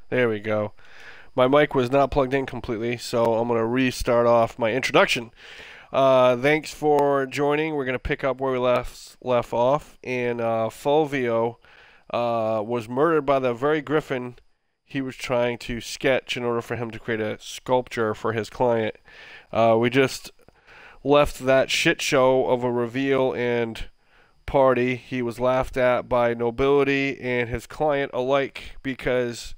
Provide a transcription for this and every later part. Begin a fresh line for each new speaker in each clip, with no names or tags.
There we go. My mic was not plugged in completely, so I'm going to restart off my introduction. Thanks for joining. We're going to pick up where we left off. And Fulvio was murdered by the very griffin he was trying to sketch in order for him to create a sculpture for his client. We just left that shit show of a reveal and party. He was laughed at by nobility and his client alike because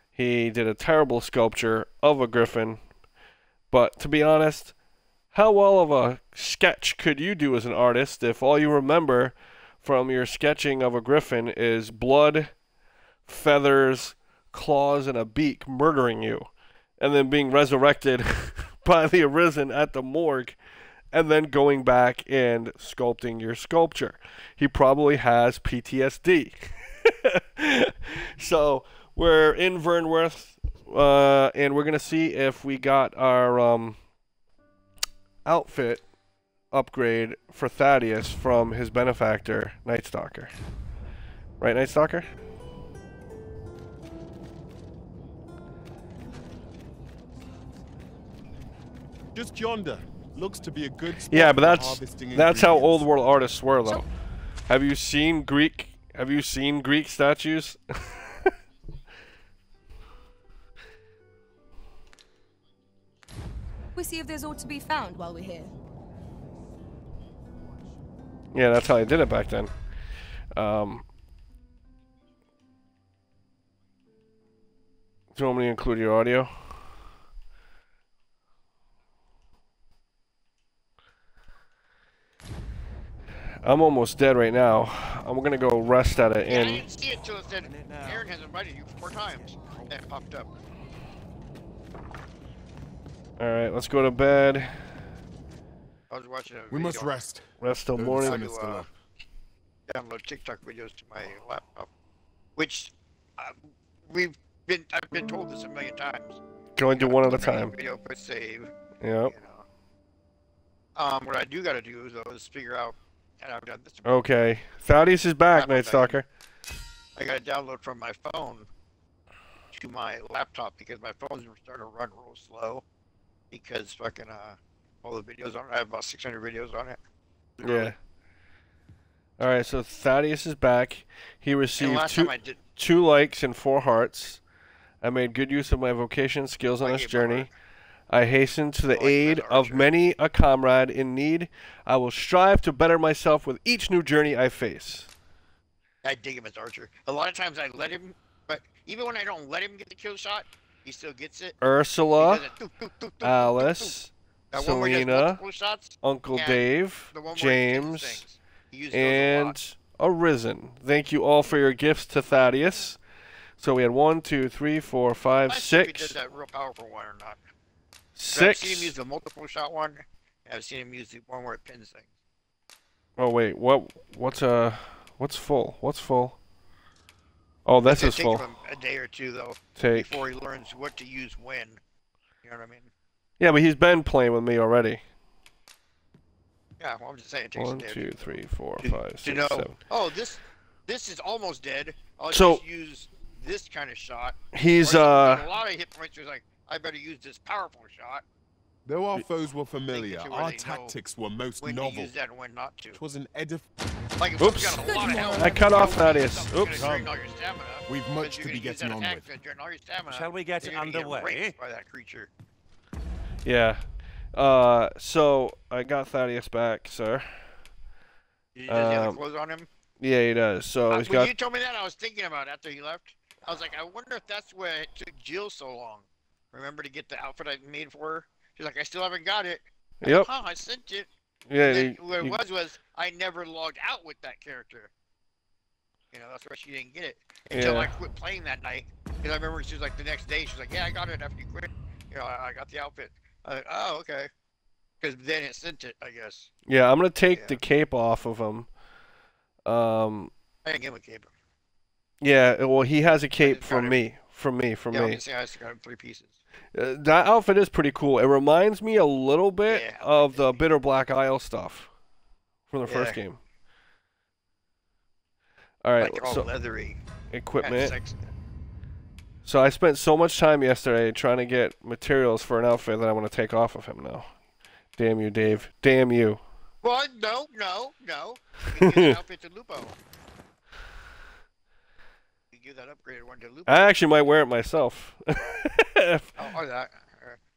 he did a terrible sculpture of a griffin. But to be honest, how well of a sketch could you do as an artist if all you remember from your sketching of a griffin is blood, feathers, claws, and a beak murdering you, and then being resurrected by the Arisen at the morgue, and then going back and sculpting your sculpture? He probably has PTSD. So we're in Vernworth, and we're gonna see if we got our outfit upgrade for Thaddeus from his benefactor, Nightstalker. Right, Nightstalker?
Just yonder. Looks to be a good spot
Yeah, but
for
that's
harvesting
how
ingredients.
old world artists were, though. Have you seen Greek statues?
We see if there's aught to be found while we're here.
Yeah, that's how I did it back then. Do you want me to include your audio? I'm almost dead right now. I'm gonna go rest at an
Yeah, I
inn.
didn't see it till it said Aaron has invited you 4 times. Then it popped up.
Alright, let's go to bed.
I was watching a
We
video.
must rest.
Rest till
Though the
morning.
sun is still up.
Download TikTok videos to my laptop, which I've been told this a million times.
Go and do one at a
Eliminate
time.
Video, put save.
Yep.
You know. What I do gotta do though is figure out, and I've done this.
Okay. Thaddeus is back,
Laptop
Nightstalker.
I gotta download from my phone to my laptop because my phone's starting to run real slow because fucking all the videos on it. I have about 600 videos on it.
Yeah. Alright, so Thaddeus is back. He
And
received
last time I did,
2 likes and 4 hearts. I made good use of my vocation skills on
I
this
gave my heart.
journey. I hasten to the
I like
aid
that
of
archer.
many a comrade in need. I will strive to better myself with each new journey I face.
I dig him as Archer. A lot of times I let him, but even when I don't let him get the kill shot, he still gets it. He
Ursula,
does it, doo, doo, doo, doo, doo,
Alice,
doo. That one where he does
Selena,
multiple shots,
Uncle
and
Dave,
the one where he pins
James,
things. He uses those a lot.
and Arisen. Thank you all for your gifts to Thaddeus. So we had 1, 2, 3, 4, 5,
Let's see if he
6.
did that real powerful one or not. 'Cause I've seen him use
6.
the multiple shot one, and I've seen him use the one where it pins things.
Oh wait, what's full? What's full? Oh, this
It's
is
gonna
full.
take him a day or two though
Take.
before he learns what to use when. You know what I mean?
Yeah, but he's been playing with me already.
Yeah, well, I'm just saying it takes
1,
a day or
2,
two
3, 4,
to,
5,
to
6,
know.
7.
Oh, this is almost dead. I'll
So-
just use this kind of shot.
He's
Or a lot of hit points. He's like, I better use this powerful shot.
Though our foes were familiar,
to where
our
they know
tactics were most
When to
novel.
use that and when not to.
'Twas an edif.
Like if
Oops.
someone's got a lot of health,
I cut off
you don't
Thaddeus.
use something
Oops.
that's gonna drain all your stamina,
We've
because
much
you're
to be
gonna use
getting
that
on
attack
with.
to drain all your stamina,
Shall we get
and you're gonna get
underway?
raped by that creature.
Yeah. So I got Thaddeus back, sir.
Does he have the
Um,
clothes on him?
Yeah, he does. So he's
When
got.
you told me that, I was thinking about it after he left. I was like, I wonder if that's why it took Jill so long. Remember to get the outfit I made for her? She's like, I still haven't got it. I
Yep.
Huh, I sent it.
Yeah.
Then what it was I never logged out with that character. You know, that's why she didn't get it until
Yeah.
I quit playing that night. Because I remember she was like the next day, she was like, yeah, I got it after you quit. You know, I got the outfit. I was like, oh, okay. Because then it sent it, I guess.
Yeah, I'm gonna take
Yeah.
the cape off of him.
I didn't give him a cape.
Yeah. Well, he has a cape
just
from
got
me. From me.
Yeah, I'm just saying I just got him 3 pieces.
That outfit is pretty cool. It reminds me a little bit
Yeah,
of the Bitter Black Isle stuff from the first
Yeah.
game. All right,
Like all
so
leathery. Kind of
equipment.
sexy.
So I spent so much time yesterday trying to get materials for an outfit that I want to take off of him now. Damn you, Dave. Damn you.
What? No. You can give that outfit to Lupo. You give that upgraded one to Lupo.
I actually might wear it myself.
Oh, that.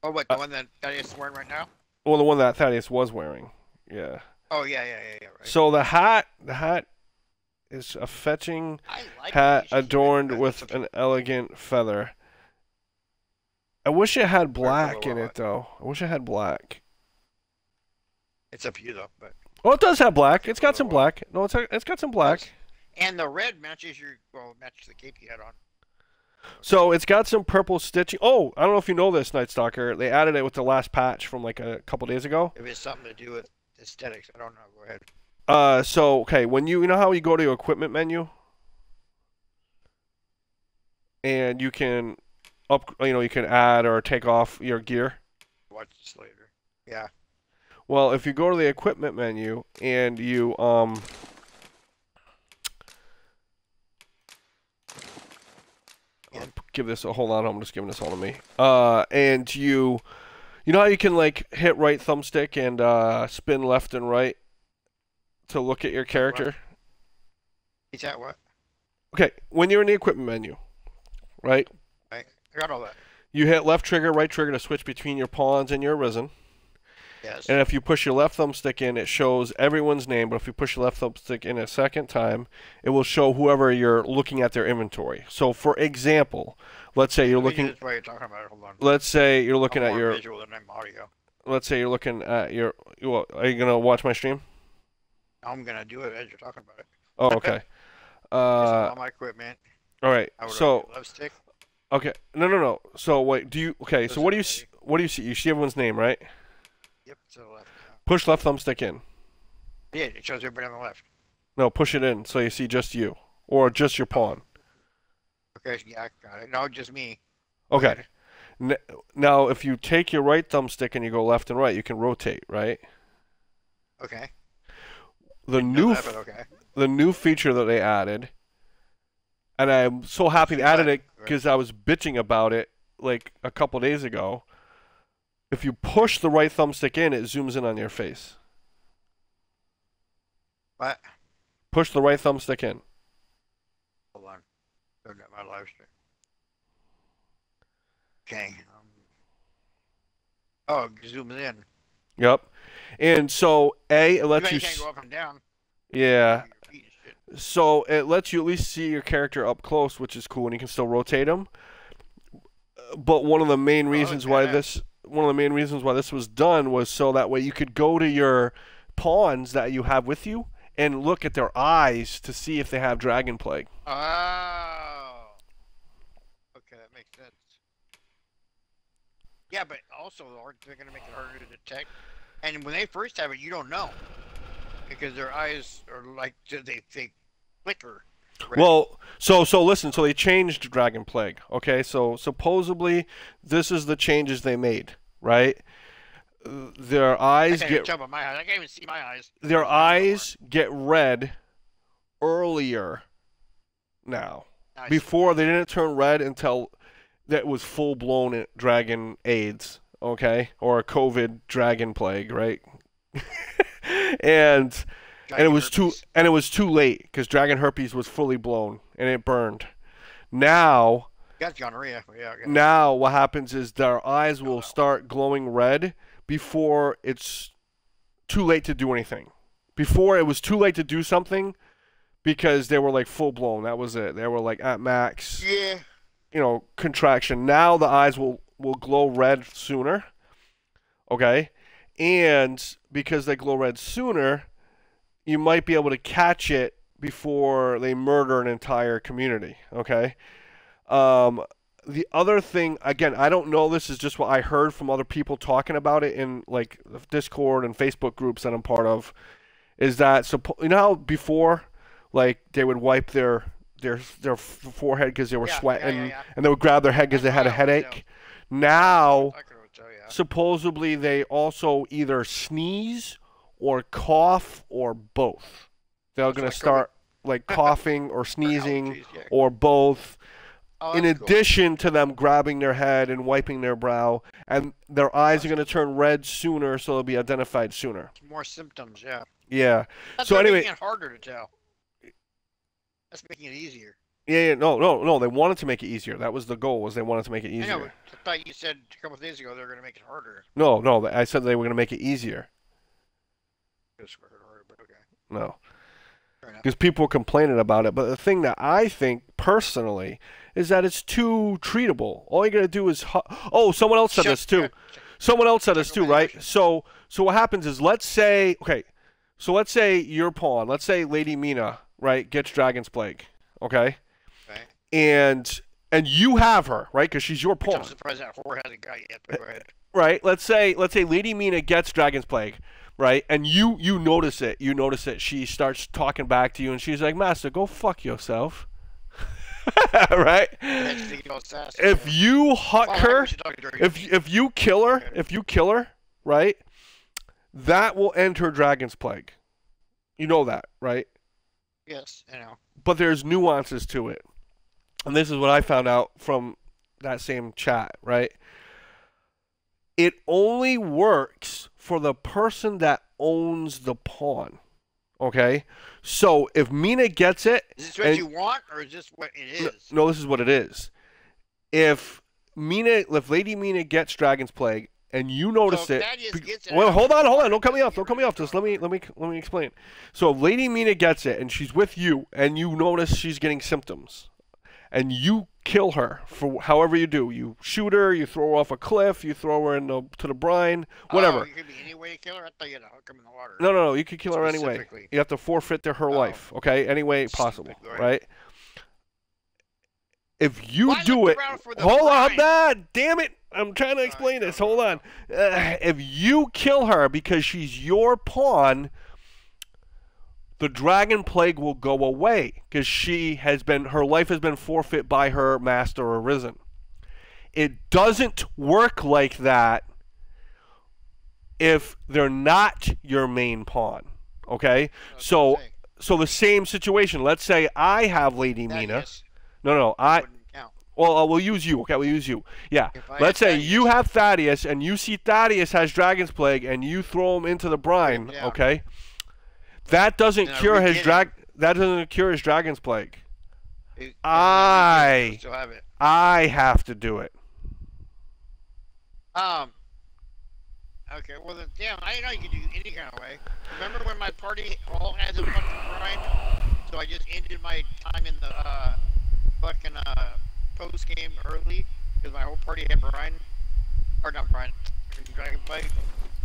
Oh, what? The one that is wearing right now?
Well, the one that Thaddeus was wearing. Yeah.
Oh, yeah, right.
So the hat is a fetching
I like
hat
it. You should keep it
adorned
because
with
it's
an elegant feather. I wish it had black in
what?
it, though. I wish it had black.
It's up to you, though. But
Oh, it does have black. It's got some black. No, it's got some black.
and the red matches matches the cape you had on.
So it's got some purple stitching. Oh, I don't know if you know this, Night Stalker. They added it with the last patch from like a couple days ago.
If it's something to do with aesthetics, I don't know. Go ahead.
So okay, when you know how you go to your equipment menu, and you can you can add or take off your gear.
Watch this later. Yeah.
Well, if you go to the equipment menu and you I'll give this a hold on, I'm just giving this all to me. And you know how you can like hit right thumbstick and spin left and right to look at your character?
Is that what?
Okay, when you're in the equipment menu, right?
I got all that.
You hit left trigger, right trigger to switch between your pawns and your arisen.
Yes.
And if you push your left thumbstick in, it shows everyone's name. But if you push your left thumbstick in a second time, it will show whoever you're looking at their inventory. So, for example, let's say you're looking.
That's what you're talking about. Hold on.
Let's say you're looking
I'm
at
more
your.
visual than I'm audio.
Let's say you're looking at your. Well, are you gonna watch my stream?
I'm gonna do it as you're talking about it.
Oh, okay.
It's all my equipment.
All right.
I would
So.
left stick.
Okay. No. So wait. Do you? Okay. So
Those
what do
are
you? What do you see? You see everyone's name, right?
Yep. To the left.
Push left thumbstick in.
Yeah, it shows everybody on the left.
No, push it in so you see just you or just your pawn.
Okay. Yeah, I got it. No, just me.
Okay. Now, if you take your right thumbstick and you go left and right, you can rotate, right?
Okay.
The new feature that they added, and I'm so happy they added it because I was bitching about it like a couple days ago. If you push the right thumbstick in, it zooms in on your face.
What?
Push the right thumbstick in.
Hold on. Don't get my live stream. Okay. Oh, it zooms in.
Yep. And so, it lets
You
you.
can't go up and down.
Yeah.
Your feet and shit.
So it lets you at least see your character up close, which is cool, and you can still rotate them. But one of the main reasons why this was done was so that way you could go to your pawns that you have with you and look at their eyes to see if they have Dragon Plague.
Oh. Okay, that makes sense. Yeah, but also they're gonna make it harder to detect. And when they first have it, you don't know because their eyes are like they flicker. Right?
Well, so listen. So they changed Dragon Plague. Okay, so supposedly this is the changes they made, right? Their eyes
I
get.
can't my eyes. I can't even see my eyes.
Their eyes get red earlier now.
Nice.
Before they didn't turn red until that was full blown dragon AIDS, okay, or COVID Dragon Plague, right? and it was too late because dragon herpes was fully blown and it burned. Now,
got gonorrhea. Yeah.
now what happens is their eyes will start glowing red before it's too late to do anything. Before it was too late to do something because they were like full blown. That was it. They were like at max.
Yeah.
Contraction. Now the eyes will glow red sooner. Okay? And because they glow red sooner, you might be able to catch it before they murder an entire community. Okay? The other thing, again, I don't know, this is just what I heard from other people talking about it in like Discord and Facebook groups that I'm part of, is that you know how before like they would wipe their forehead because they were sweating, and they would grab their head because they had a headache. Now, supposedly they also either sneeze or cough or both. They're going to start like coughing or sneezing or both.
Oh,
in
that's cool.
addition to them grabbing their head and wiping their brow, and their eyes are going to turn red sooner, so they'll be identified sooner.
More symptoms, yeah.
Yeah.
That's
So
not
anyway,
making it harder to tell. That's making it easier.
yeah, no. They wanted to make it easier. That was the goal. Was they wanted to make it
I know,
easier.
but I thought you said a couple of days ago they're going to make it harder.
No. I said they were going to make it easier.
It's harder, but okay.
No.
Fair enough.
Because people were complaining about it. But the thing that I think personally is that it's too treatable. All you got to do is someone else said this too. Someone else said this too, right? So what happens is, let's say your pawn, let's say Lady Mina, right, gets Dragon's Plague, okay?
Okay.
And you have her, right? Because she's your pawn.
I'm surprised that whore hasn't got yet, but go ahead.
Right? Let's say Lady Mina gets Dragon's Plague, right? And you notice it. You notice it. She starts talking back to you, and she's like, "Master, go fuck yourself." Right? If you huck her, if you kill her, right? That will end her Dragon's Plague. You know that, right?
Yes, I know.
But there's nuances to it. And this is what I found out from that same chat, right? It only works for the person that owns the pawn. Okay? So if Mina gets it...
Is this what you want, or is this what it is?
No, this is what it is. If Lady Mina gets Dragon's Plague, and you notice it... Well, hold on. Don't cut me off. Just let me explain. So if Lady Mina gets it, and she's with you, and you notice she's getting symptoms, and you kill her for however you do. You shoot her, you throw her off a cliff, you throw her to the brine, whatever.
Oh, you could be any way to kill her? I thought you had to hook him in the water.
No, you could kill her anyway. You have to forfeit to her life, okay? Any way possible, right? If you do it... Hold on, damn it! I'm trying to explain this. Hold on. If you kill her because she's your pawn, the Dragon Plague will go away because her life has been forfeit by her master Arisen. It doesn't work like that if they're not your main pawn. Okay? So the same situation. Let's say I have Lady Mina. No, Well, we'll use you. Okay, we'll use you. Yeah. Let's say you have Thaddeus, and you see Thaddeus has Dragon's Plague, and you throw him into the brine. Yeah. Okay. That doesn't cure his Dragon's Plague. I have to do it.
Okay. Well, then, damn. I didn't know you could do any kind of way. Remember when my party all had the fucking brine? So I just ended my time in the fucking post game early because my whole party had brine, or not brine, Dragon Plague.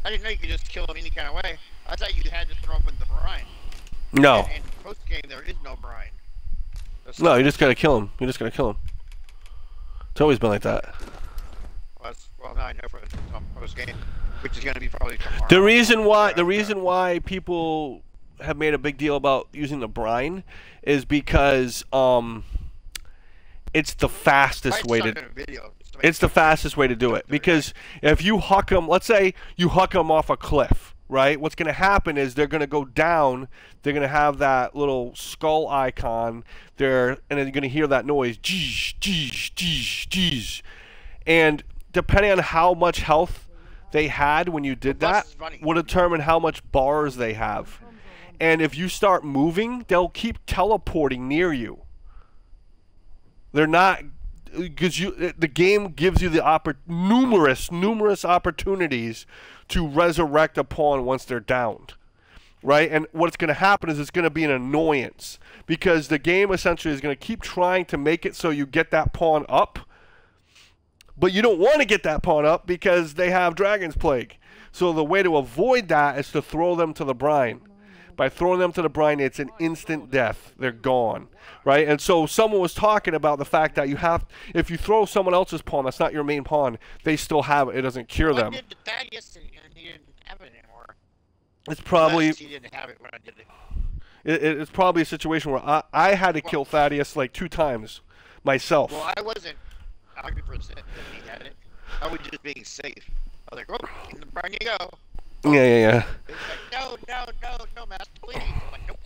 I didn't know you could just kill him any kind of way. I thought you had to throw him in the brine.
No.
And post game there is no brine.
No, you just gotta kill him. It's always been like that.
Well, now I know for post game, which is gonna be probably tomorrow.
The reason why people have made a big deal about using the brine is because it's the fastest way to do it. Because if you huck them, let's say you huck them off a cliff, right? What's going to happen is they're going to go down. They're going to have that little skull icon there, and then you're going to hear that noise, geez, geez, geez, geez. And depending on how much health they had when you did that, will determine how much bars they have. And if you start moving, they'll keep teleporting near you. They're not, because the game gives you the numerous opportunities to resurrect a pawn once they're downed, right? And what's going to happen is it's going to be an annoyance because the game essentially is going to keep trying to make it so you get that pawn up, but you don't want to get that pawn up because they have Dragon's Plague. So the way to avoid that is to throw them to the brine. By throwing them to the brine, it's an instant death. They're gone, right? And so someone was talking about the fact that if you throw someone else's pawn that's not your main pawn, they still have it. It doesn't cure them.
I did the Thaddeus and he didn't have it anymore.
It's probably...
He didn't have it when I did it.
It's probably a situation where I had to kill Thaddeus like 2 times myself.
Well, I wasn't 100% that he had it. I was just being safe. I was like, oh, in the brine you go.
Yeah.
It's like, no, Master, please. I'm like, nope.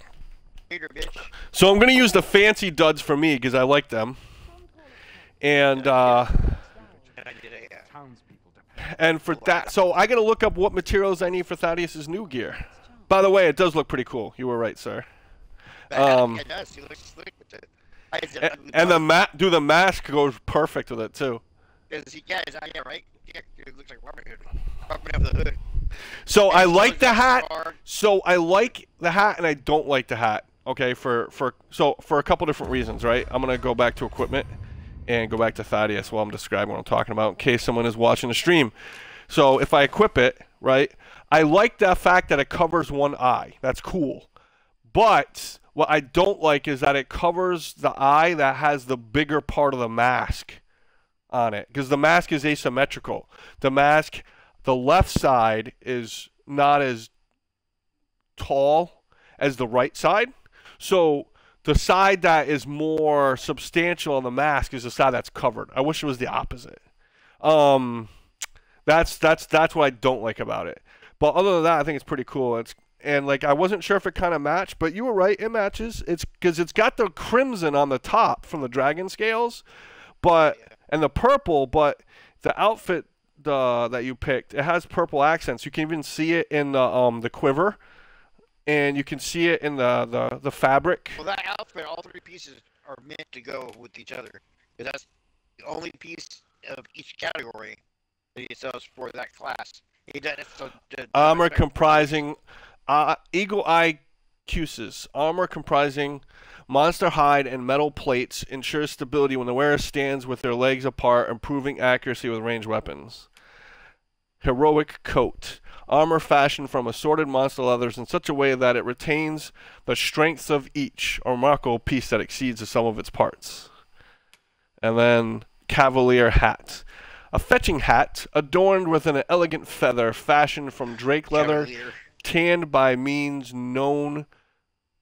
Hater, bitch.
So I'm going to use the fancy duds for me because I like them. And
And I did a
and for that, so I got to look up what materials I need for Thaddeus's new gear. By the way, it does look pretty cool. You were right, sir.
it does. He looks slick with it.
And the mask goes perfect with it too.
Yeah, right. Yeah, it looks like Robin Hood. Robin of the Hood.
So I like the
that
hat.
card.
So I like the hat, and I don't like the hat. Okay, for a couple different reasons, right? I'm gonna go back to equipment and go back to Thaddeus while I'm describing what I'm talking about, in case someone is watching the stream. So if I equip it, right, I like the fact that it covers one eye. That's cool. But what I don't like is that it covers the eye that has the bigger part of the mask on it, because the mask is asymmetrical. The mask, the left side is not as tall as the right side. So the side that is more substantial on the mask is the side that's covered. I wish it was the opposite. That's what I don't like about it. But other than that, I think it's pretty cool. And like, I wasn't sure if it kind of matched, but you were right, it matches. It's because it's got the crimson on the top from the dragon scales, and the purple, but the outfit that you picked, it has purple accents. You can even see it in the quiver, and you can see it in the fabric.
Well, that outfit, all three pieces are meant to go with each other. Because that's the only piece of each category that he sells for that class. He does
Armor comprising Eagle Eye cuisses. Armor comprising monster hide and metal plates ensures stability when the wearer stands with their legs apart, improving accuracy with ranged weapons. Heroic coat. Armor fashioned from assorted monster leathers in such a way that it retains the strengths of each, a remarkable piece that exceeds the sum of its parts. And then Cavalier hat. A fetching hat adorned with an elegant feather fashioned from drake leather, tanned by means known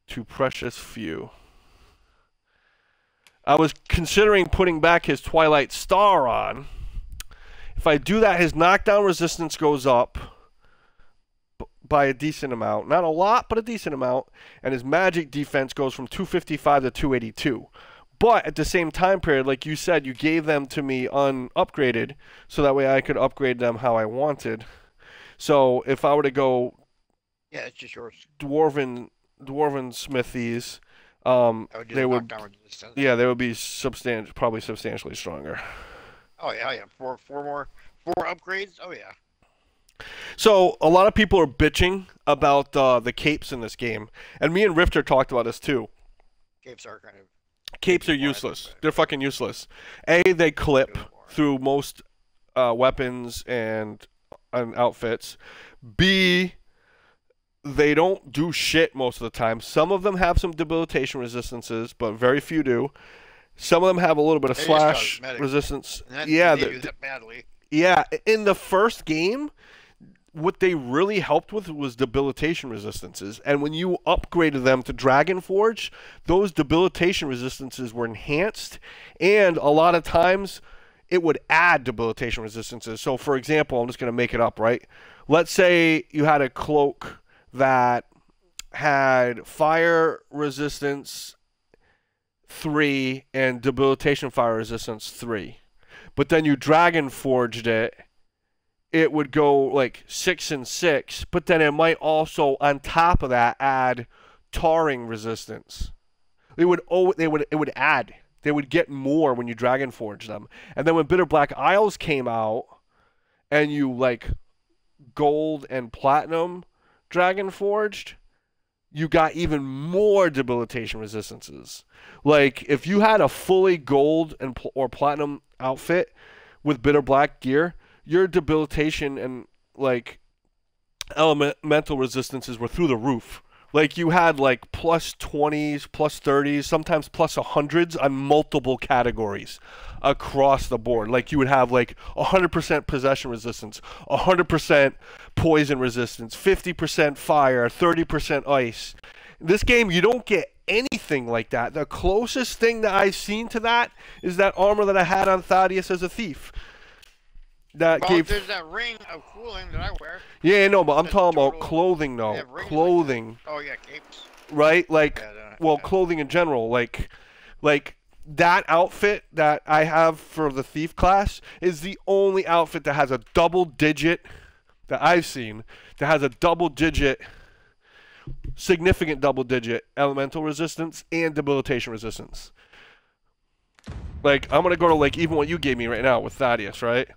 to precious few. I was considering putting back his Twilight Star on. If I do that, his knockdown resistance goes up by a decent amount. Not a lot, but a decent amount. And his magic defense goes from 255 to 282. But at the same time period, like you said, you gave them to me unupgraded, so that way I could upgrade them how I wanted. So if I were to go,
yeah, it's just yours.
Dwarven smithies, they would, yeah, they would be probably substantially stronger.
Oh yeah. Four upgrades. Oh yeah.
So a lot of people are bitching about the capes in this game, and me and Rifter talked about this too. Capes are useless. They're fucking useless. A, they clip through most weapons and outfits. B, they don't do shit most of the time. Some of them have some debilitation resistances, but very few do. Some of them have a little bit of slash resistance. Yeah,
they do that badly.
Yeah, in the first game, what they really helped with was debilitation resistances. And when you upgraded them to Dragonforge, those debilitation resistances were enhanced. And a lot of times, it would add debilitation resistances. So, for example, I'm just going to make it up, right? Let's say you had a cloak that had fire resistance 3 and debilitation fire resistance 3. But then you Dragonforged it. It would go like 6 and 6, but then it might also, on top of that, add tarring resistance. It would add. They would get more when you Dragonforge them. And then when Bitter Black Isles came out, and you like gold and platinum Dragonforged, you got even more debilitation resistances. Like if you had a fully gold and or platinum outfit with Bitter Black gear, your debilitation and like elemental resistances were through the roof. Like you had like plus 20s, plus 30s, sometimes plus 100s on multiple categories across the board. Like you would have like 100% possession resistance, 100% poison resistance, 50% fire, 30% ice. In this game, you don't get anything like that. The closest thing that I've seen to that is that armor that I had on Thaddeus as a thief. There's
that ring of cooling that I wear.
Yeah, no, but I'm talking about clothing, though. Clothing.
Oh yeah, capes.
Right? Like, well, clothing in general. Like that outfit that I have for the thief class is the only outfit that has a double digit that I've seen that has a double digit, significant double digit elemental resistance and debilitation resistance. Like, I'm going to go to, like, even what you gave me right now with Thaddeus, right?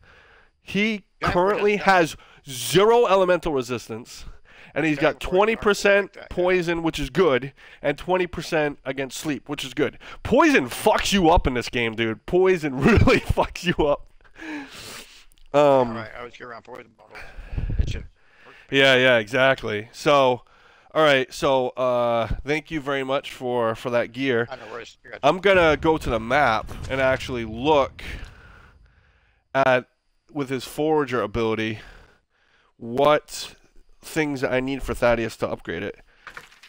He currently has 0 elemental resistance, and he's got 20% poison, which is good, and 20% against sleep, which is good. Poison fucks you up in this game, dude. Poison really fucks you up.
Alright, I was around poison bottles.
Yeah, exactly. So, alright, so, thank you very much for that gear. I'm gonna go to the map and actually look at, with his Forager ability, what things that I need for Thaddeus to upgrade it,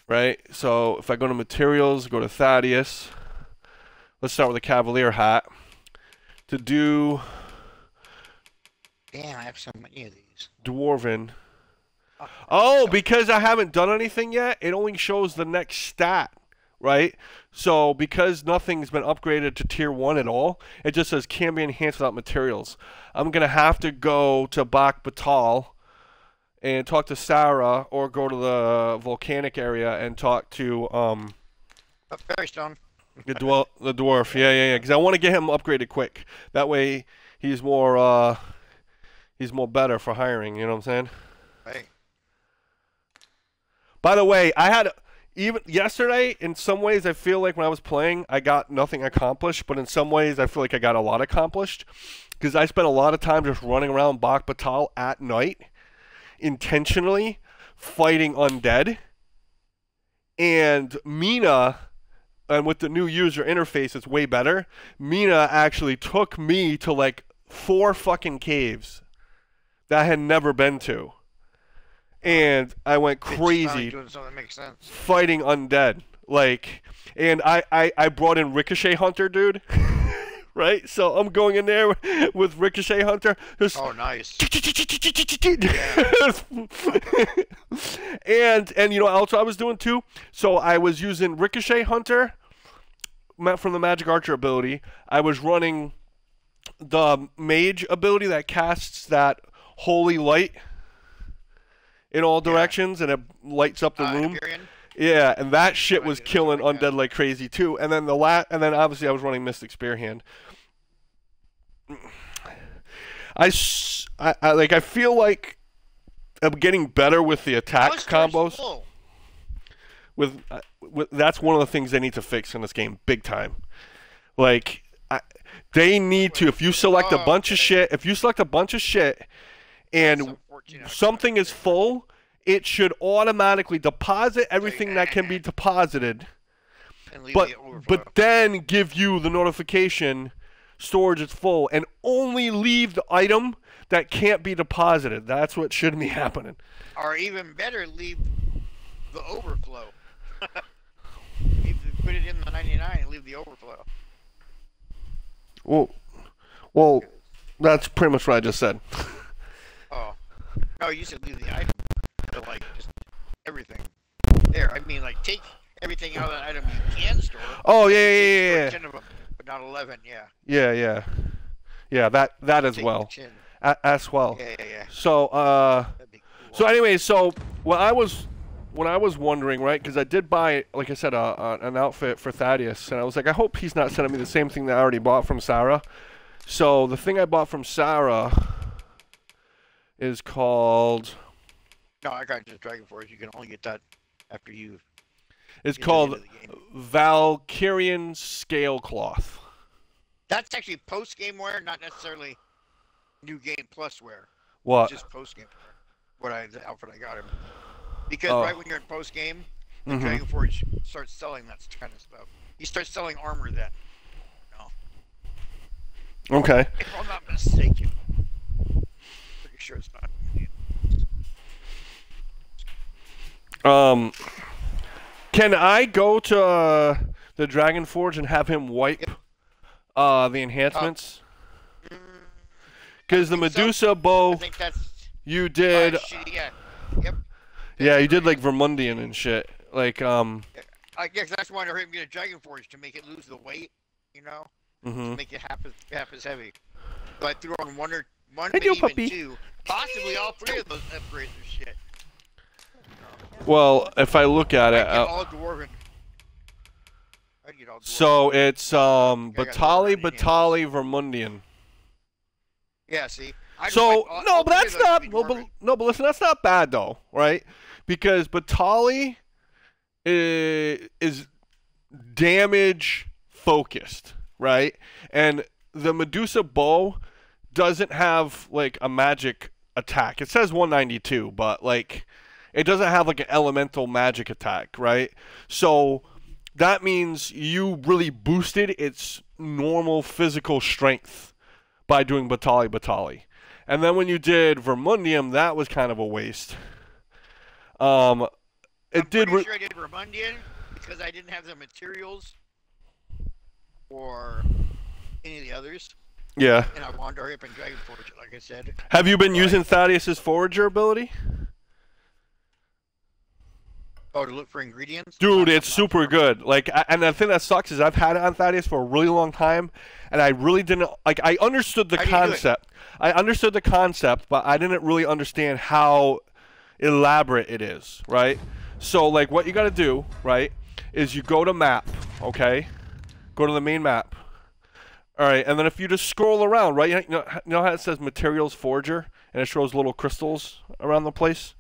right? So if I go to materials, go to Thaddeus, let's start with a Cavalier hat. To do
damn, I have so many of these.
Dwarven. Oh, because I haven't done anything yet, it only shows the next stat, right? So because nothing's been upgraded to tier 1 at all, it just says can be enhanced without materials. I'm gonna have to go to Bak Batal and talk to Sarah, or go to the volcanic area and talk to
Ferrystone.
the dwarf. Yeah. Because I want to get him upgraded quick. That way, he's more better for hiring. You know what I'm saying?
Right.
By the way, I had even yesterday. In some ways, I feel like when I was playing, I got nothing accomplished. But in some ways, I feel like I got a lot accomplished because I spent a lot of time just running around Bak Batal at night, intentionally fighting undead. And Mina, and with the new user interface, it's way better. Mina actually took me to like 4 fucking caves that I had never been to, and I went crazy
doing something that makes sense.
fighting undead. Like, and I brought in Ricochet Hunter, dude. Right? So I'm going in there with Ricochet Hunter. Just
oh, nice.
and you know what else I was doing too? So I was using Ricochet Hunter from the Magic Archer ability. I was running the Mage ability that casts that holy light in all directions, and it lights up the room.
Hyperion?
Yeah, and that shit was killing undead like crazy too. And then and then obviously I was running Mystic Spearhand. I feel like I'm getting better with the attack combos. With that's one of the things they need to fix in this game, big time. Like they need to. If you select a bunch of shit, and something is full, it should automatically deposit everything that can be deposited, but then give you the notification storage is full, and only leave the item that can't be deposited. That's what should be happening.
Or even better, leave the overflow. Put it in the 99 and leave the overflow.
Well, that's pretty much what I just said.
Oh. No, you said leave the item. But like, just everything. There, I mean, like, take everything out of that item you can store.
Oh, yeah.
10 of them, but not 11, yeah.
Yeah, that as well. As well.
Yeah.
So,
That'd be cool.
So anyway, so when I was wondering, right, because I did buy, like I said, an outfit for Thaddeus, and I was like, I hope he's not sending me the same thing that I already bought from Sarah. So the thing I bought from Sarah is called...
No, I got just Dragon Force. You can only get that after you...
It's called Valkyrian Scale Cloth.
That's actually post-game wear, not necessarily new game plus wear.
What?
Just post-game wear. The outfit I got him. Because right when you're in post-game, Dragon Forge starts selling that kind of stuff. He starts selling armor then. No.
Okay.
If I'm not mistaken. Pretty sure it's not.
Can I go to the Dragon Forge and have him wipe the enhancements? Because the Medusa bow,
I think that's
you did.
yeah. Yep.
Yeah, you did like Vermundian and shit. Like
I guess that's why I heard him get a Dragon Forge to make it lose the weight. you know,
Mm-hmm.
to make it half as heavy. So I threw on one,
Hey,
maybe
yo,
even
puppy.
2, possibly all 3 of those upgrades or shit.
Well, if I look at
I
it,
get all dwarven. I get all dwarven.
so it's
got
Batali,
dwarven
Batali, Vermundian.
Yeah, see. I just
So
like
no,
all
but
3
that's
of those
not
to be
no, but,
dwarven.
no, but listen, that's not bad though, right? Because Batali is damage focused, right? And the Medusa bow doesn't have like a magic attack. It says 192, but like it doesn't have like an elemental magic attack, right? So that means you really boosted its normal physical strength by doing Batali. And then when you did Vermundium, that was kind of a waste. It
I'm
did.
pretty sure I did Vermundian because I didn't have the materials for any of the others.
Yeah.
And I wanted to hurry up and Dragon Forge it, like I said.
Have you been using Thaddeus's Forager ability?
Oh, to look for ingredients?
Dude,
Not-
it's
not
super
for-
good. Like, and the thing that sucks is I've had it on Thaddeus for a really long time, and I really didn't like. I understood the
How do you do it?
concept. I understood the concept, but I didn't really understand how elaborate it is. Right. So, like, what you got to do, right, is you go to map. Okay. Go to the main map. All right, and then if you just scroll around, right, you know how it says Materials Forger, and it shows little crystals around the place.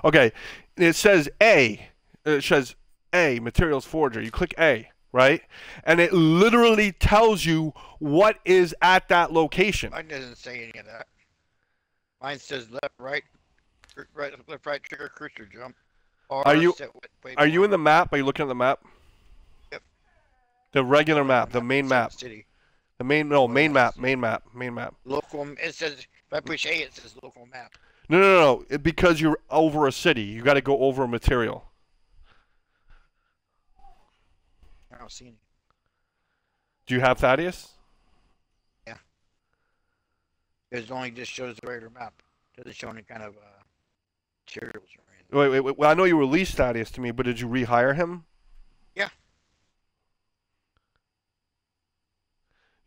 Okay, it says A. It says A, Materials Forger. You click A, right? And it literally tells you what is at that location.
Mine doesn't say any of that. Mine says left, right, left, right, trigger, cursor, jump. Or
Are you-
set waypoint.
Are you in the map? Are you looking at the map?
Yep.
The regular map, the main map.
City.
The main, no, main map, main map, main map.
Local, it says, if I push A, it says local map.
No. Because you're over a city. You got to go over a material.
I don't see any.
Do you have Thaddeus?
It only just shows the regular map. Doesn't show any kind of materials or anything.
Wait. Well, I know you released Thaddeus to me, but did you rehire him?
Yeah.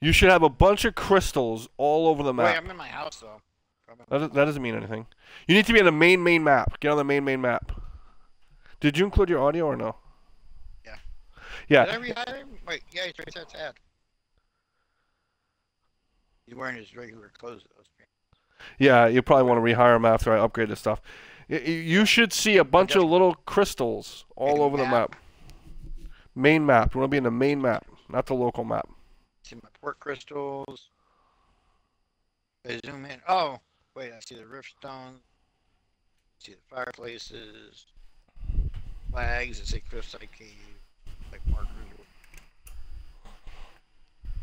You should have a bunch of crystals all over the
Wait,
map.
I'm in my house though.
That doesn't mean anything. You need to be on the main map. Get on the main map. Did you include your audio or no?
Yeah.
Yeah.
Did I rehire him? Wait, yeah, he's right there. It's ad. He's wearing his regular clothes though.
Yeah, you probably want to rehire him after I upgrade this stuff. You should see a bunch of little crystals all
Main
over the
map.
map. Main map. You want to be in the main map, not the local map.
See my port crystals. I zoom in. Oh, wait, I see the rift stones. See the fireplaces. Flags that say Cliffside Cave. Like markers.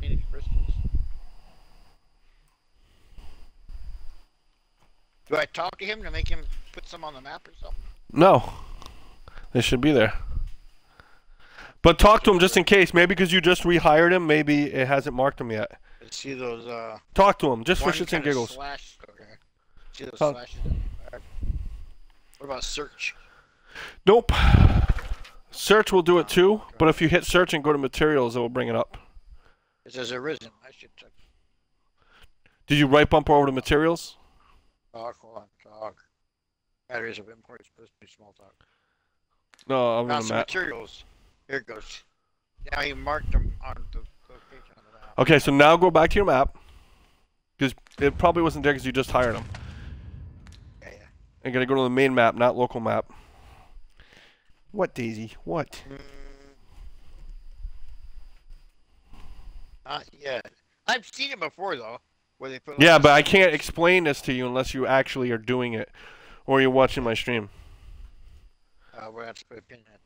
Any crystals. Do I talk to him to make him put some on the map or something?
No. They should be there. But talk to him just in case. Maybe because you just rehired him, maybe it hasn't marked him yet.
Let's see those,
Talk to him, just for
one
shits and
kinda
giggles.
slash, okay. See those
Talk-
slashes? What about search?
Nope. Search will do it too, but if you hit search and go to materials, it will bring it up.
It says arisen. I should check.
Did you right bumper over to materials?
Talk, hold on, talk. Batteries of import is supposed to be small talk.
No, I'm
Now
in the
some
map.
materials. Here it goes. Now you marked them on the location on the map.
Okay, so now go back to your map. Because it probably wasn't there because you just hired him.
Yeah.
And gotta go to the main map, not local map. What, Daisy? What?
Not yet. I've seen it before though, where they put.
Yeah,
like,
but I can't explain this to you unless you actually are doing it. Or you're watching my stream.
we're gonna have to put a pin in it.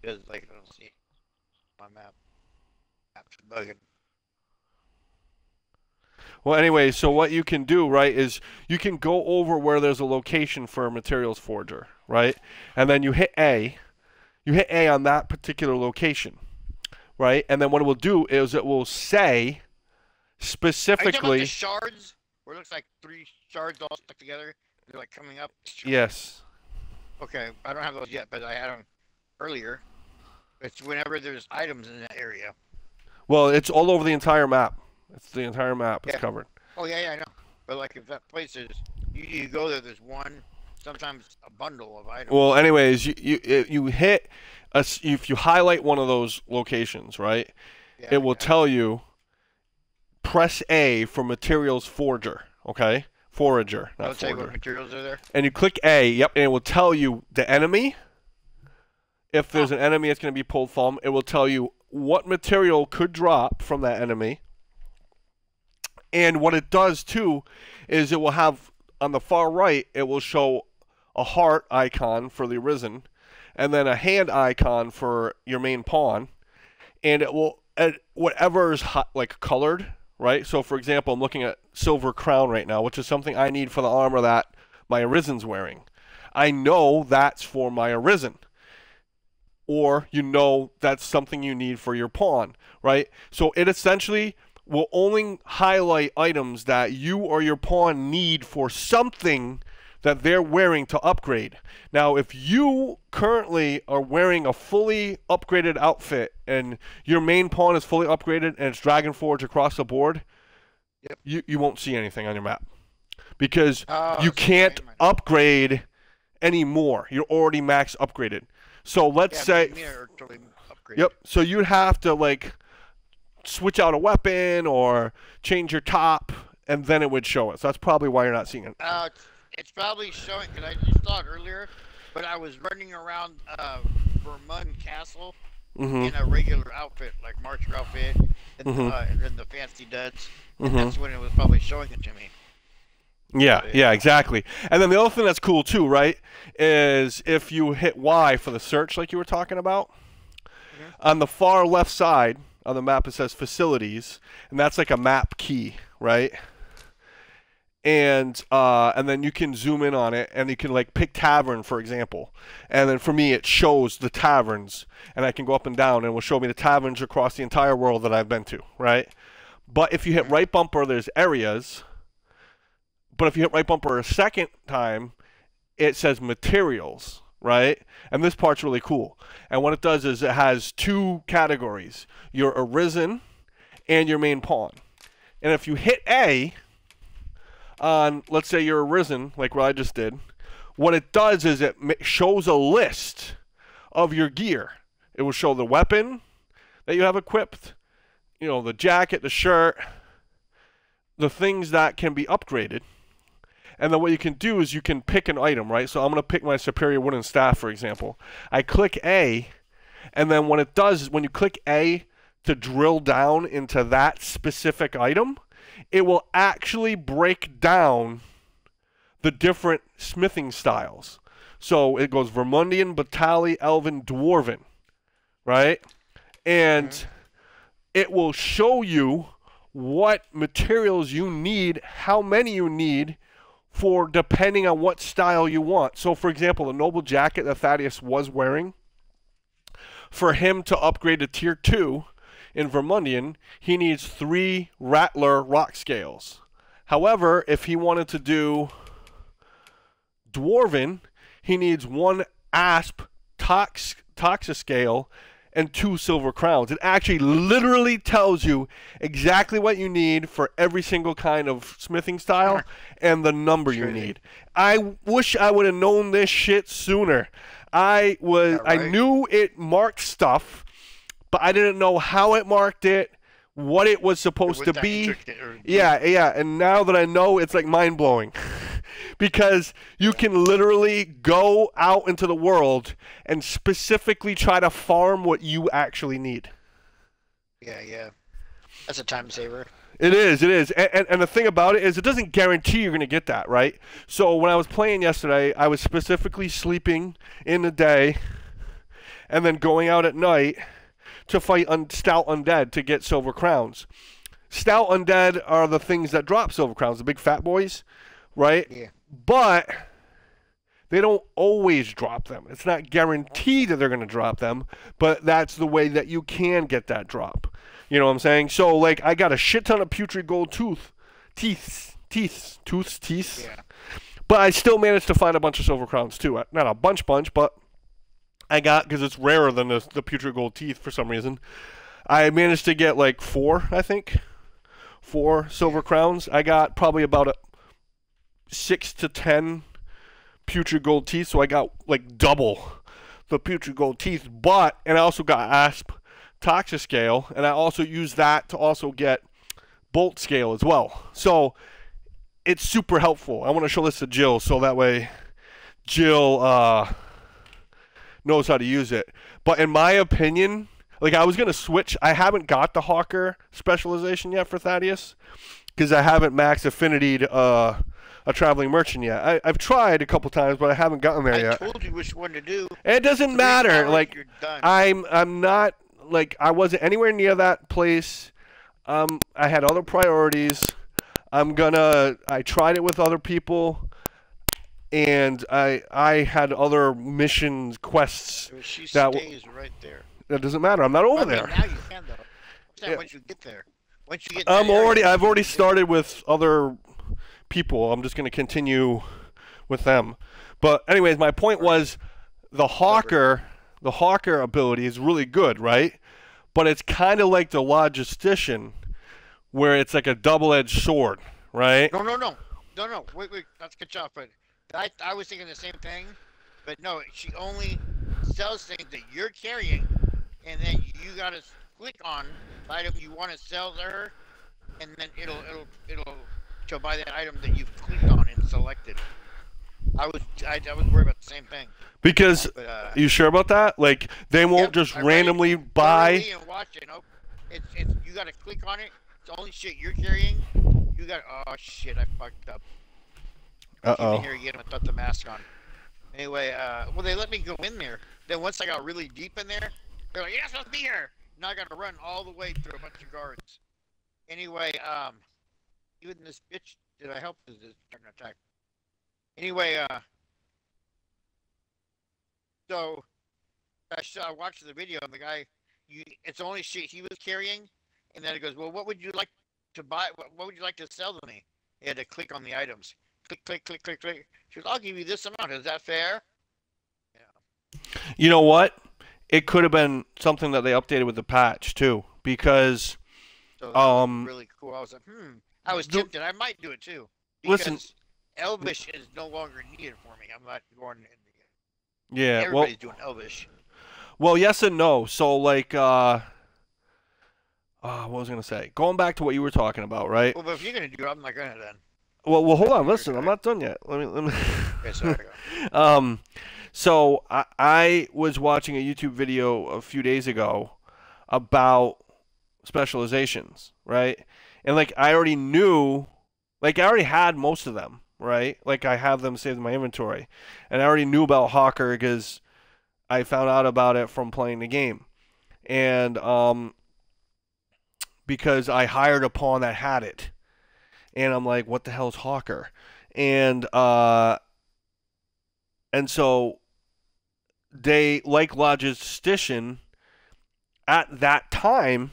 Because like I don't see it on my map. Map's bugging.
Well, anyway, so what you can do, right, is you can go over where there's a location for a materials forger, right? And then you hit A. You hit A on that particular location, right? And then what it will do is it will say
Are you talking about
specifically,
the shards? Where it looks like 3 shards all stuck together. They're like coming up.
yes.
Okay, I don't have those yet, but I had them earlier. It's whenever there's items in that area.
Well, it's all over the entire map. It's the entire map. It's
Yeah.
covered.
Oh yeah, I know. But like if that place is, you go there, there's one, sometimes a bundle of items.
Well, anyways, you hit if you highlight one of those locations, right?
Yeah,
It will tell you press A for materials forger, okay? Forager,
I'll
not
tell you what
forger.
materials are there.
And you click A, yep, and it will tell you the enemy. If there's an enemy it's going to be pulled from, it will tell you what material could drop from that enemy. And what it does too is it will have on the far right, it will show a heart icon for the Arisen, and then a hand icon for your main pawn, and it will whatever is like colored, right? So for example, I'm looking at Silver Crown right now, which is something I need for the armor that my Arisen's wearing. I know that's for my Arisen. Or you know that's something you need for your pawn, right? So it essentially will only highlight items that you or your pawn need for something that they're wearing to upgrade. Now, if you currently are wearing a fully upgraded outfit and your main pawn is fully upgraded and it's Dragon Forge across the board,
Yep.
you won't see anything on your map because
Oh,
you
so
can't
I might-
upgrade anymore. You're already max upgraded. So let's
Yeah,
say,
me are totally upgraded.
yep. So you'd have to like switch out a weapon or change your top, and then it would show it. So that's probably why you're not seeing it.
It's probably showing because I just saw it earlier, but I was running around Vermund Castle
Mm-hmm.
in a regular outfit, like Marcher outfit, and then the fancy duds. And that's when it was probably showing it to me.
Yeah, exactly. And then the other thing that's cool too, right, is if you hit Y for the search, like you were talking about, on the far left side on the map it says facilities, and that's like a map key, right? And then you can zoom in on it, and you can like pick tavern, for example. And then for me, it shows the taverns, and I can go up and down, and it will show me the taverns across the entire world that I've been to, right? But if you hit right bumper, there's areas. But if you hit right bumper a second time, it says materials, right? And this part's really cool. And what it does is it has two categories, your Arisen and your main pawn. And if you hit A on, let's say, your Arisen, like what I just did, what it does is it shows a list of your gear. It will show the weapon that you have equipped, you know, the jacket, the shirt, the things that can be upgraded. And then what you can do is you can pick an item, right? So I'm going to pick my Superior Wooden Staff, for example. I click A, and then what it does is when you click A to drill down into that specific item, it will actually break down the different smithing styles. So it goes Vermundian, Batali, Elven, Dwarven, right? And it will show you what materials you need, how many you need, for depending on what style you want. So, for example, the Noble Jacket that Thaddeus was wearing, for him to upgrade to Tier 2 in Vermundian, he needs 3 Rattler rock scales. However, if he wanted to do Dwarven, he needs 1 Asp Toxa scale and 2 Silver Crowns. It actually literally tells you exactly what you need for every single kind of smithing style and the number you need. I wish I would have known this shit sooner. I knew it marked stuff, but I didn't know how it marked it, what it was supposed to be. Yeah, and now that I know, it's like mind-blowing. Because you can literally go out into the world and specifically try to farm what you actually need.
Yeah. That's a time saver.
It is. And the thing about it is it doesn't guarantee you're going to get that, right? So when I was playing yesterday, I was specifically sleeping in the day and then going out at night to fight Stout Undead to get Silver Crowns. Stout Undead are the things that drop Silver Crowns, the big fat boys, right?
Yeah.
But they don't always drop them. It's not guaranteed that they're going to drop them, but that's the way that you can get that drop. You know what I'm saying? So, like, I got a shit ton of putrid gold teeth. Yeah. But I still managed to find a bunch of Silver Crowns, too. Not a bunch, but I got, because it's rarer than the putrid gold teeth for some reason, I managed to get like 4, I think. 4 silver crowns. I got probably about 6 to 10 putrid gold teeth, so I got like double the putrid gold teeth. And I also got asp toxic scale, and I also used that to also get bolt scale as well. So it's super helpful. I want to show this to Jill, so that way Jill knows how to use it. But in my opinion, like, I was going to switch. I haven't got the Hawker specialization yet for Thaddeus because I haven't max affinitied a traveling merchant yet. I've tried a couple times, but I haven't gotten there yet.
I told you which one to do.
And it doesn't matter. Like,
you're done.
I'm not, like, I wasn't anywhere near that place. I had other priorities. I tried it with other people, and I had other missions, quests.
She
that
stays right there.
That doesn't matter. I'm not over there.
Now you can, though.
Yeah.
Once you get there. Once you get there,
I've already started with other people. I'm just going to continue with them. But anyways, my point was the Hawker ability is really good, right? But it's kind of like the Logistician, where it's like a double-edged sword, right?
No. Wait. Let's get you off. But I was thinking the same thing. But no, she only sells things that you're carrying, and then you gotta click on the item you want to sell to her, and then she'll buy that item that you've clicked on and selected. I was worried about the same thing.
Because you sure about that? Like, they won't just randomly buy.
And watch it. Nope. It's you gotta click on it. It's only shit you're carrying. You got. Oh shit! I fucked up.
Uh-oh.
Here again without the mask on. Anyway, well, they let me go in there. Then once I got really deep in there, they're like, "You're not supposed to be here." Now I got to run all the way through a bunch of guards. Anyway, even this bitch, did I help? Is this starting to attack? Anyway, so I watched the video, and the guy, it's only shit he was carrying, and then it goes, "Well, what would you like to buy? What would you like to sell to me?" He had to click on the items. Click. She goes, "I'll give you this amount. Is that fair?" Yeah.
You know what? It could have been something that they updated with the patch too, because
So that was really cool. I was like, I was tempted. I might do it too. Because
Listen,
Elvish is no longer needed for me. I'm not going in the
yeah.
Everybody's doing Elvish.
Well, yes and no. So like, what was I gonna say? Going back to what you were talking about, right?
Well, but if you're gonna do it, I'm not gonna then.
Well, hold on. Listen, I'm not done yet. Let me.
Okay, sorry.
So I was watching a YouTube video a few days ago about specializations, right? And like I already knew, like I already had most of them, right? Like I have them saved in my inventory, and I already knew about Hawker because I found out about it from playing the game, and because I hired a pawn that had it, and I'm like, what the hell is Hawker? And so they, like Logistician, at that time,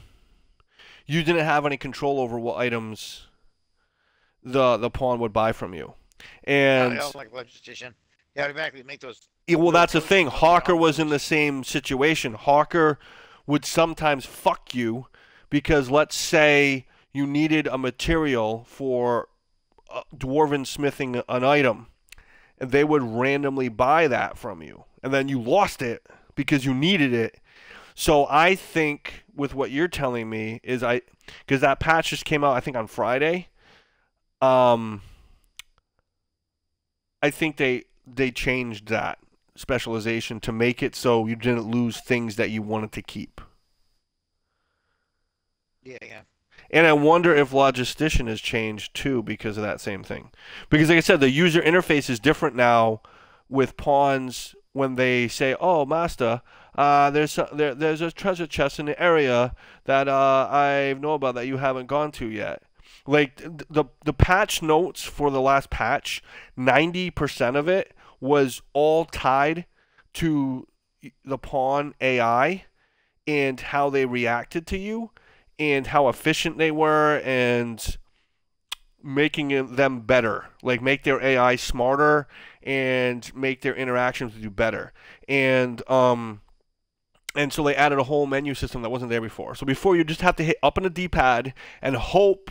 you didn't have any control over what items the pawn would buy from you. And
I don't like Logistician. You automatically make those.
Yeah, well, that's the thing. Hawker was in the same situation. Hawker would sometimes fuck you because, let's say, you needed a material for dwarven smithing an item, and they would randomly buy that from you, and then you lost it because you needed it. So I think with what you're telling me is because that patch just came out, I think on Friday. I think they changed that specialization to make it so you didn't lose things that you wanted to keep.
Yeah.
And I wonder if Logistician has changed too because of that same thing. Because like I said, the user interface is different now with pawns when they say, "Oh, master, there's a treasure chest in the area that I know about that you haven't gone to yet." Like the patch notes for the last patch, 90% of it was all tied to the pawn AI and how they reacted to you and how efficient they were and making them better, like make their AI smarter and make their interactions with you better. And so they added a whole menu system that wasn't there before. So before you just have to hit up on the D-pad and hope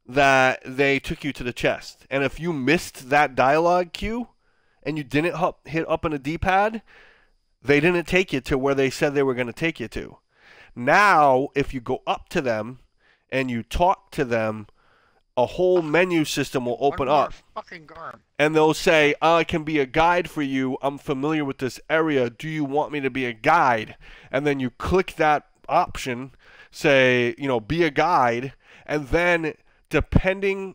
that they took you to the chest. And if you missed that dialogue cue and you didn't hit up on the D-pad, they didn't take you to where they said they were going to take you to. Now, if you go up to them and you talk to them, a whole menu system will open up.
Fucking garm.
And they'll say, I can be a guide for you. I'm familiar with this area. Do you want me to be a guide? And then you click that option, say, be a guide. And then depending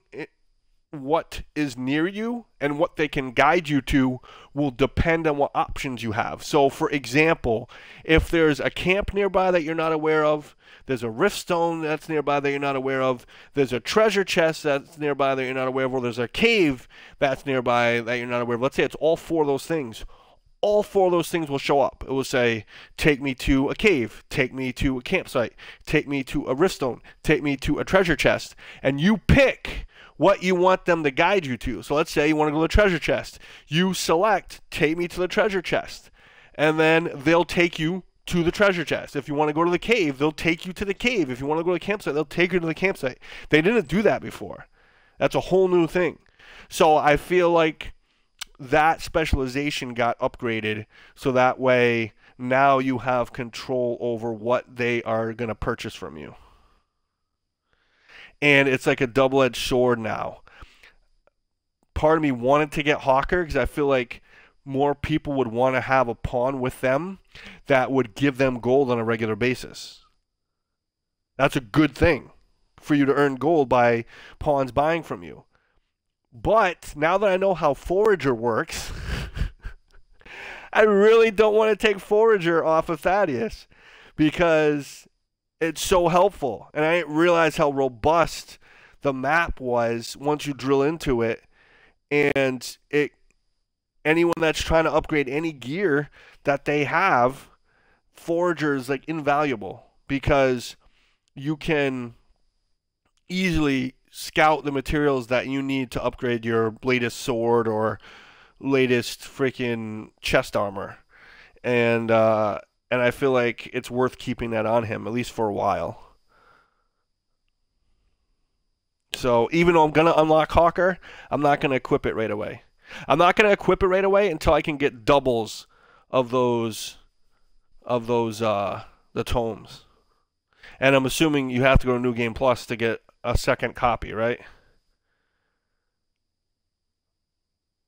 what is near you and what they can guide you to will depend on what options you have. So, for example, if there's a camp nearby that you're not aware of, there's a rift stone that's nearby that you're not aware of, there's a treasure chest that's nearby that you're not aware of, or there's a cave that's nearby that you're not aware of. Let's say it's all four of those things. All four of those things will show up. It will say, take me to a cave, take me to a campsite, take me to a rift stone, take me to a treasure chest. And you pick what you want them to guide you to. So let's say you want to go to the treasure chest. You select, take me to the treasure chest. And then they'll take you to the treasure chest. If you want to go to the cave, they'll take you to the cave. If you want to go to the campsite, they'll take you to the campsite. They didn't do that before. That's a whole new thing. So I feel like that specialization got upgraded so that way now you have control over what they are going to purchase from you. And it's like a double-edged sword now. Part of me wanted to get Hawker because I feel like more people would want to have a pawn with them that would give them gold on a regular basis. That's a good thing for you to earn gold by pawns buying from you. But now that I know how Forager works, I really don't want to take Forager off of Thaddeus because it's so helpful. And I didn't realize how robust the map was once you drill into it. And anyone that's trying to upgrade any gear that they have, Forager is like invaluable because you can easily scout the materials that you need to upgrade your latest sword or latest freaking chest armor. And I feel like it's worth keeping that on him, at least for a while. So even though I'm going to unlock Hawker, I'm not going to equip it right away. I'm not going to equip it right away until I can get doubles of those the tomes. And I'm assuming you have to go to New Game Plus to get a second copy, right?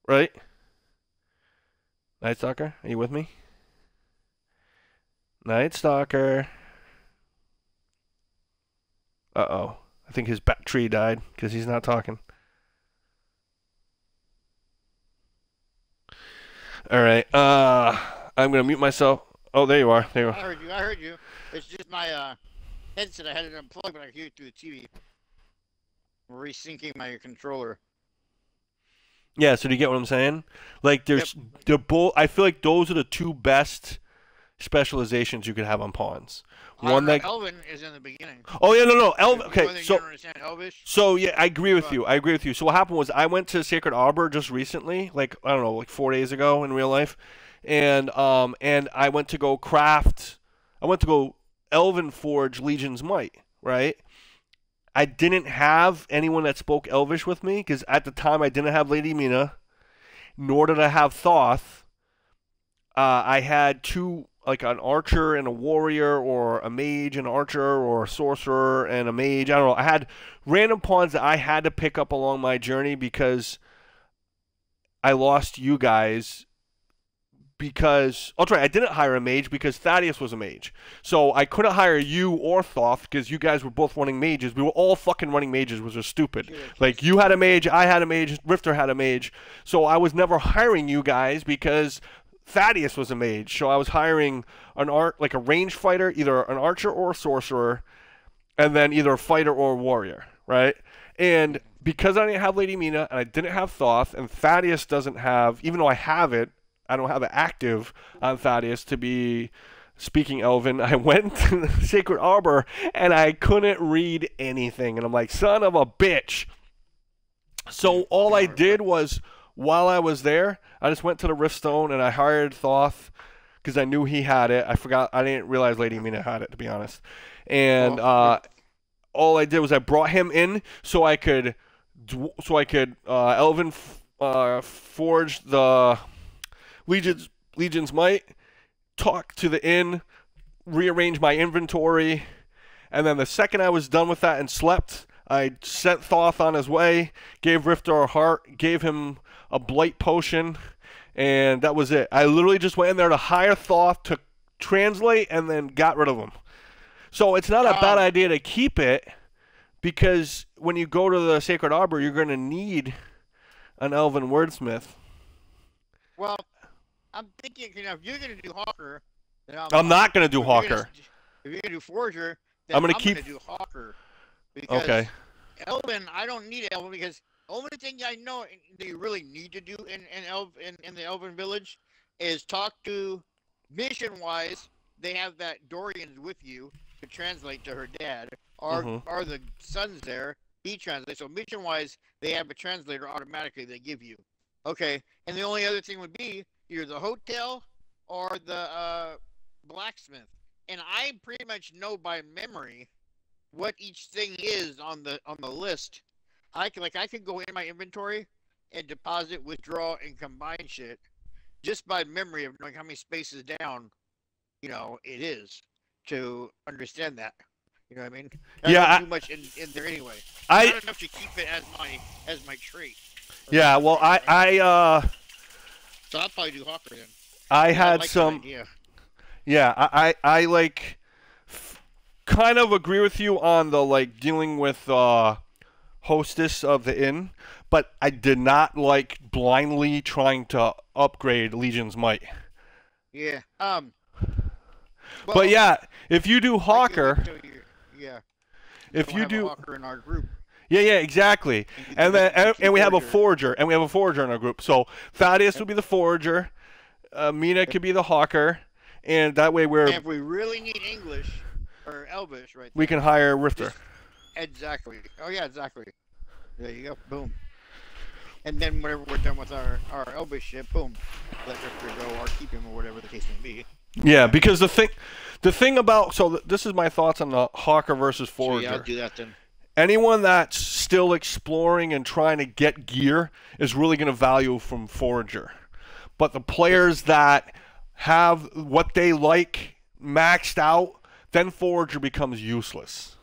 Right? Night Stalker, are you with me? Night Stalker. Uh-oh. I think his battery died because he's not talking. All right. I'm going to mute myself. Oh, there you are. There you are.
I heard you. It's just my headset. I had it unplugged, but I hear it through the TV. Resyncing my controller.
Yeah, so do you get what I'm saying? Like, they're both. I feel like those are the two best specializations you could have on pawns. One that
Elven is in the beginning.
Oh yeah, no, Elven. Okay,
so you don't understand Elvish?
So yeah, I agree with you. So what happened was I went to Sacred Arbor just recently, like I don't know, like 4 days ago in real life, and I went to go craft. I went to go Elven Forge Legion's Might, right? I didn't have anyone that spoke Elvish with me because at the time I didn't have Lady Mina, nor did I have Thoth. I had two, like an archer and a warrior, or a mage and an archer, or a sorcerer and a mage. I don't know. I had random pawns that I had to pick up along my journey because I lost you guys. Because, oh, that's right, I didn't hire a mage because Thaddeus was a mage. So I couldn't hire you or Thoth because you guys were both running mages. We were all fucking running mages, which was stupid. Like, you had a mage, I had a mage, Rifter had a mage. So I was never hiring you guys because Thaddeus was a mage. So I was hiring like a range fighter, either an archer or a sorcerer, and then either a fighter or a warrior, right? And because I didn't have Lady Mina and I didn't have Thoth, and Thaddeus doesn't have, even though I have it, I don't have it active on Thaddeus to be speaking Elven, I went to the Sacred Arbor and I couldn't read anything. And I'm like, son of a bitch. So all I did was, while I was there, I just went to the Riftstone and I hired Thoth because I knew he had it. I didn't realize Lady Mina had it, to be honest. And all I did was I brought him in so I could Elven forge the Legion's Might, talk to the inn, rearrange my inventory, and then the second I was done with that and slept, I sent Thoth on his way, gave Rifter a heart, gave him a blight potion, and that was it. I literally just went in there to hire Thoth to translate and then got rid of him. So it's not a bad idea to keep it, because when you go to the Sacred Arbor, you're going to need an Elven wordsmith.
Well, I'm thinking, you know, if you're going to do Hawker, then
I'm not going to do Hawker.
If you're going to do Forger, then
I'm
going
to keep...
do Hawker. Because
okay.
Elven, I don't need Elven because the only thing I know that you really need to do in the Elven village is talk to, mission-wise, they have that Dorian's with you to translate to her dad. Are the sons there? He translates. So mission-wise, they have a translator automatically they give you. Okay, and the only other thing would be either the hotel or the blacksmith. And I pretty much know by memory what each thing is on the list. I could go in my inventory and deposit, withdraw, and combine shit just by memory of knowing how many spaces down, you know, it is to understand that. You know what I mean? Not too much in there anyway. Not enough to keep it as my trait.
Yeah, well,
So I'll probably do Hawker then.
I had some. Yeah, I like kind of agree with you on the like dealing with hostess of the inn, but I did not like blindly trying to upgrade Legion's Might.
Yeah.
But yeah, if you do Hawker, if you do
Hawker in our group.
Yeah, exactly. And then we have a Forger, and we have a Forger in our group. So Thaddeus would be the Forger, Mina could be the Hawker, and that way
And if we really need English or Elvish, right?
We can hire Rifter.
Exactly. Oh yeah, exactly. There you go. Boom. And then whenever we're done with our Elvish shit, boom, let Rifter go or keep him or whatever the case may be.
Yeah, because the thing about this is my thoughts on the Hawker versus Forger.
Yeah, I'll do that then.
Anyone that's still exploring and trying to get gear is really going to value from Forager. But the players that have what they like maxed out, then Forager becomes useless.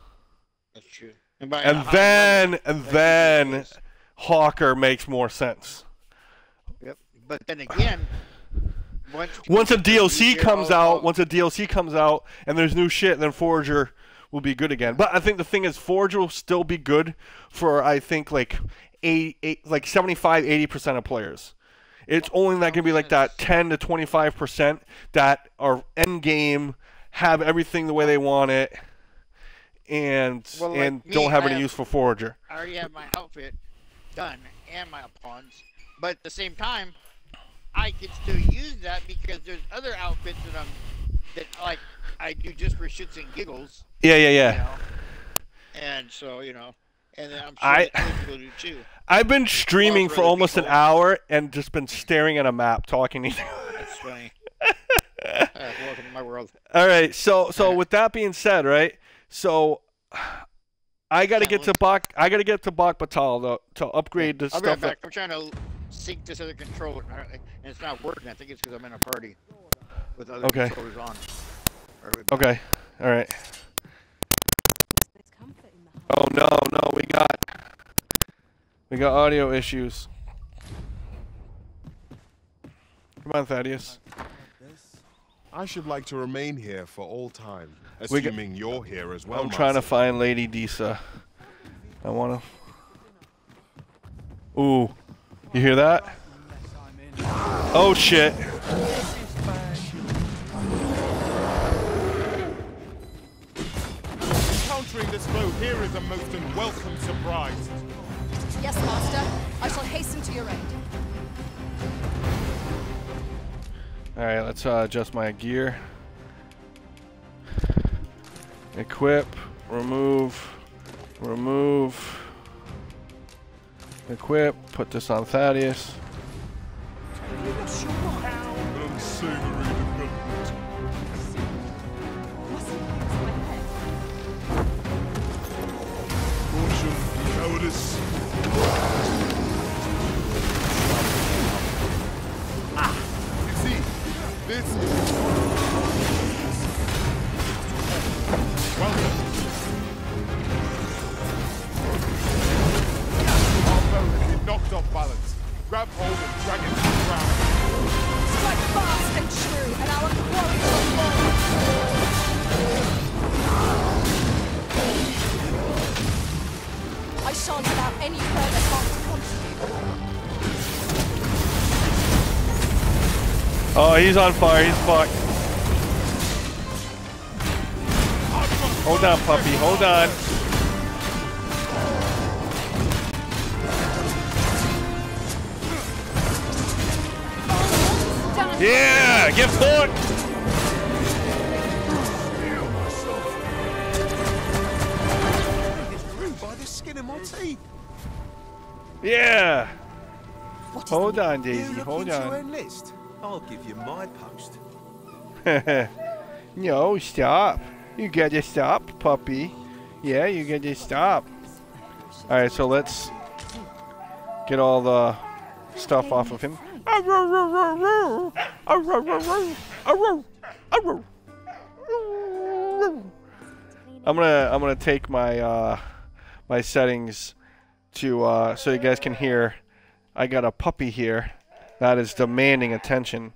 That's true.
And then Hawker makes more sense.
Yep. But then again,
once a DLC comes out and there's new shit, then Forager will be good again. But I think the thing is, Forager will still be good for, I think, like 75-80% of players. It's only not going to be like that 10 to 25% that are end game, have everything the way they want it, and don't have any use for Forager.
I already have my outfit done and my pawns, but at the same time, I can still use that because there's other outfits that I do just for shits and giggles.
Yeah.
You know? And so, you know, and then I'm sure others will do too.
I've been streaming for almost an hour and just been staring at a map talking to you.
That's funny. Welcome to my world.
All right, so with that being said, right? So I got to get to Bak Batal to upgrade the
I'll
stuff.
be right back. I'm trying to sync this other controller and it's not working. I think it's because I'm in a party with other controllers on.
Okay. All right. Oh no, we got audio issues. Come on, Thaddeus.
I should like to remain here for all time, assuming you're here as well.
I'm trying to find Lady Disa. I wanna. Ooh, you hear that? Oh shit.
Encountering this foe here is a most unwelcome surprise.
Yes, Master. I shall hasten to your aid.
Alright, let's adjust my gear. Equip. Remove. Remove. Equip. Put this on Thaddeus.
Unsavory development. Caution, cowardice. You see, this is welcome. Our boat has been knocked off balance. Grab hold and drag it to the ground.
Strike fast and true, and our quarry will fall. I shan't allow any further harm to come to you.
Oh, he's on fire. He's fucked. Hold on, puppy. Hold on. Yeah! Get fucked!
By the skin of my teeth.
Yeah! Hold on,
You
Daisy.
looking
Hold
to
on.
enlist? I'll give you my post.
No, stop. You gotta stop, puppy. Yeah, you gotta stop. Alright, so let's get all the stuff off of him. I'm gonna take my my settings to so you guys can hear. I got a puppy here that is demanding attention.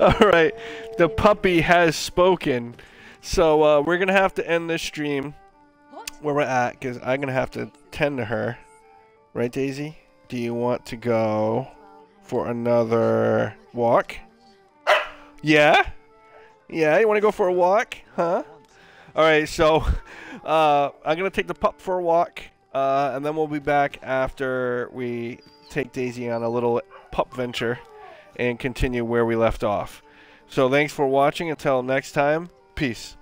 Alright, the puppy has spoken. So we're going to have to end this stream where we're at because I'm going to have to tend to her. Right, Daisy? Do you want to go for another walk? Yeah? Yeah, you want to go for a walk? Huh? Alright, so I'm going to take the pup for a walk. And then we'll be back after we take Daisy on a little pup venture and continue where we left off. So thanks for watching. Until next time, peace.